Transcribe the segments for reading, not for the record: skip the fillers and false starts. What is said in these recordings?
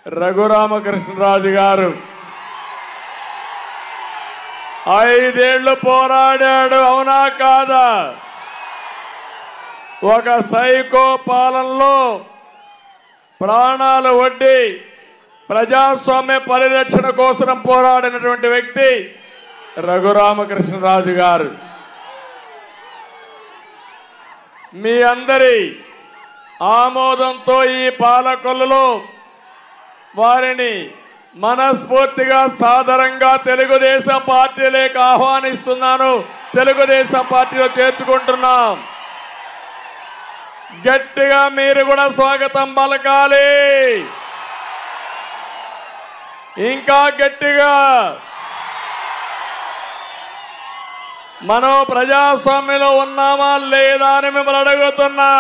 రఘురామకృష్ణరాజు గారు 5 ఏళ్లు పోరాడాడు, అవునా కాదా? ఒక సైకో పాలనలో ప్రాణాలు ఒడ్డి ప్రజాస్వామ్య పరిరక్షణ కోసం పోరాడినటువంటి వ్యక్తి రఘురామకృష్ణరాజు గారు. మీ అందరి ఆమోదంతో ఈ పాలకొల్లులో వారిని మనస్ఫూర్తిగా సాదరంగా తెలుగుదేశం పార్టీలోకి ఆహ్వానిస్తున్నాను. తెలుగుదేశం పార్టీలో చేర్చుకుంటున్నాం. గట్టిగా మీరు కూడా స్వాగతం పలకాలి, ఇంకా గట్టిగా. మనం ప్రజాస్వామ్యంలో ఉన్నామా లేదా అని మిమ్మల్ని అడుగుతున్నా.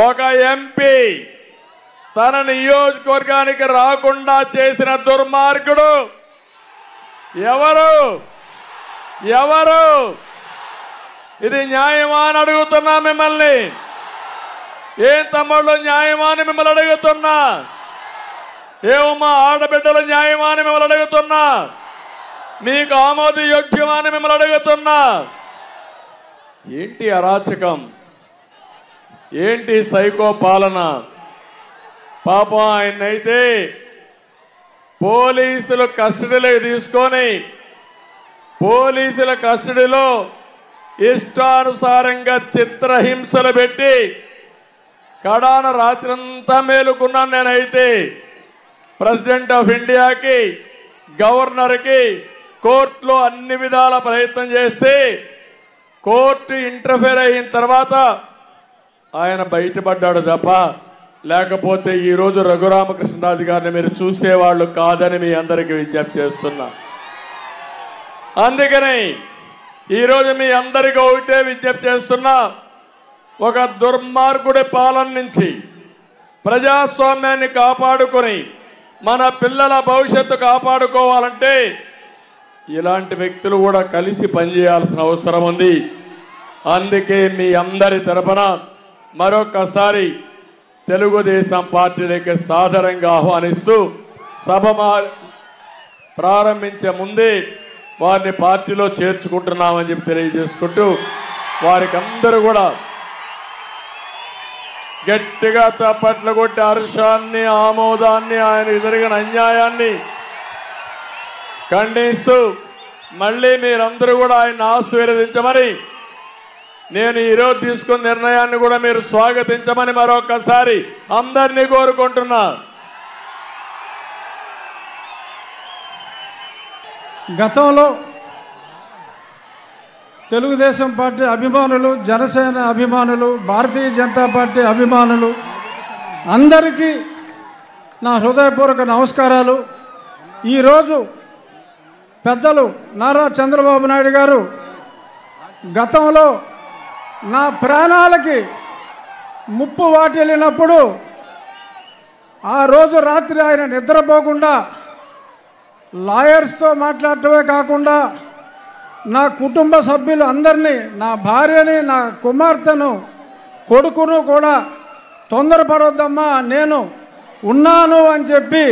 ఒక ఎంపీ తన నియోజకవర్గానికి రాకుండా చేసిన దుర్మార్గుడు ఎవరు? ఇది న్యాయమా అని అడుగుతున్నా మిమ్మల్ని. ఏం తమ్ముళ్ళు, న్యాయమా అని మిమ్మల్ని అడుగుతున్నా. ఏమమ్మా ఆడబిడ్డలు, న్యాయమా అని మిమ్మల్ని అడుగుతున్నా. మీకు ఆమోదయోగ్యమా అని మిమ్మల్ని అడుగుతున్నా. ఏంటి అరాచకం, ఏంటి సైకో పాలన? పాపం ఆయన్నైతే పోలీసులు కస్టడీలోకి తీసుకొని పోలీసుల కస్టడీలో ఇష్టానుసారంగా చిత్రహింసలు పెట్టి కడాన రాత్రంతా మేలుకున్నాను. నేనైతే ప్రెసిడెంట్ ఆఫ్ ఇండియాకి, గవర్నర్కి కోర్టులో అన్ని విధాల ప్రయత్నం చేసి కోర్టు ఇంటర్ఫేర్ అయిన తర్వాత ఆయన బయటపడ్డాడు తప్ప, లేకపోతే ఈరోజు రఘురామకృష్ణరాజు గారిని మీరు చూసేవాళ్ళు కాదని మీ అందరికీ విజ్ఞప్తి చేస్తున్నా. అందుకని ఈరోజు మీ అందరికీ ఒకటే విజ్ఞప్తి చేస్తున్నా. ఒక దుర్మార్గుడి పాలన నుంచి ప్రజాస్వామ్యాన్ని కాపాడుకొని మన పిల్లల భవిష్యత్తు కాపాడుకోవాలంటే ఇలాంటి వ్యక్తులు కూడా కలిసి పనిచేయాల్సిన అవసరం ఉంది. అందుకే మీ అందరి తరపున మరొకసారి తెలుగుదేశం పార్టీలోకి సాదరంగా ఆహ్వానిస్తూ సభ ప్రారంభించే ముందే వారిని పార్టీలో చేర్చుకుంటున్నామని చెప్పి తెలియజేసుకుంటూ వారికి అందరూ కూడా గట్టిగా చప్పట్లు కొట్టి హర్షాన్ని, ఆమోదాన్ని, ఆయన జరిగిన అన్యాయాన్ని ఖండిస్తూ మళ్ళీ మీరందరూ కూడా ఆయన ఆశీర్వదించమని, నేను ఈరోజు తీసుకున్న నిర్ణయాన్ని కూడా మీరు స్వాగతించమని మరొకసారి అందరినీ కోరుకుంటున్నా. గతంలో తెలుగుదేశం పార్టీ అభిమానులు, జనసేన అభిమానులు, భారతీయ జనతా పార్టీ అభిమానులు అందరికీ నా హృదయపూర్వక నమస్కారాలు. ఈరోజు పెద్దలు నారా చంద్రబాబు నాయుడు గారు గతంలో నా ప్రాణాలకి ముప్పు వాటిల్లినప్పుడు ఆ రోజు రాత్రి ఆయన నిద్రపోకుండా లాయర్స్తో మాట్లాడటమే కాకుండా నా కుటుంబ సభ్యులు అందరినీ, నా భార్యని, నా కుమార్తెను, కొడుకును కూడా తొందరపడొద్దమ్మా, నేను ఉన్నాను అని చెప్పి,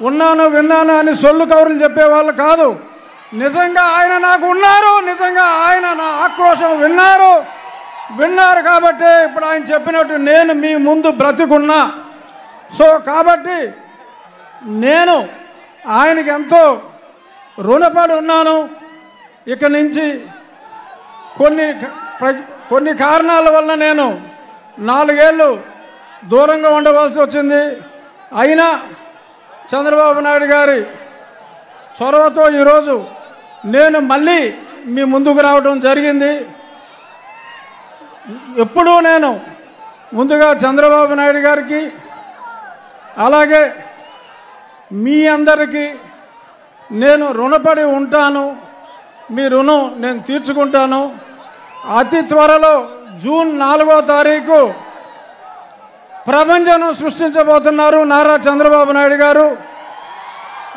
ఉన్నాను విన్నాను అని సొల్లు కౌరులు చెప్పేవాళ్ళు కాదు. నిజంగా ఆయన నాకు ఉన్నారు, నిజంగా ఆయన నా ఆక్రోశం విన్నారు కాబట్టి ఇప్పుడు ఆయన చెప్పినట్టు నేను మీ ముందు బ్రతికున్నా. సో కాబట్టి నేను ఆయనకి ఎంతో రుణపడి ఉన్నాను. ఇక నుంచి కొన్ని కారణాల వల్ల నేను 4 ఏళ్ళు దూరంగా ఉండవలసి వచ్చింది. అయినా చంద్రబాబు నాయుడు గారి చొరవతో ఈరోజు నేను మళ్ళీ మీ ముందుకు రావడం జరిగింది. ఎప్పుడూ నేను ముందుగా చంద్రబాబు నాయుడు గారికి, అలాగే మీ అందరికీ నేను రుణపడి ఉంటాను. మీ రుణం నేను తీర్చుకుంటాను. అతి త్వరలో జూన్ 4వ తారీఖు ప్రపంచం సృష్టించబోతున్నారు నారా చంద్రబాబు నాయుడు గారు.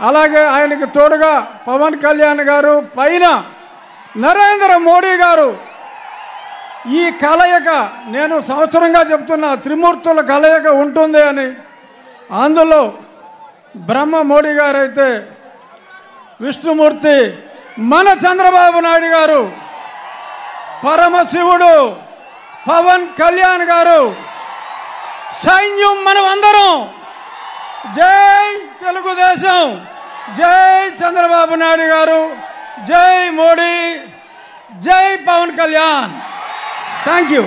అలాగే ఆయనకి తోడుగా పవన్ కళ్యాణ్ గారు, పైన నరేంద్ర మోడీ గారు. ఈ కలయిక నేను సంవత్సరంగా చెప్తున్నా, త్రిమూర్తుల కలయిక ఉంటుంది అని. అందులో బ్రహ్మ మోడీ గారు అయితే, విష్ణుమూర్తి మన చంద్రబాబు నాయుడు గారు, పరమశివుడు పవన్ కళ్యాణ్ గారు, సైన్యం మనం అందరం. జై తెలుగుదేశం, జై చంద్రబాబు నాయుడు గారు, జై మోడీ, జై పవన్ కళ్యాణ్. Thank you.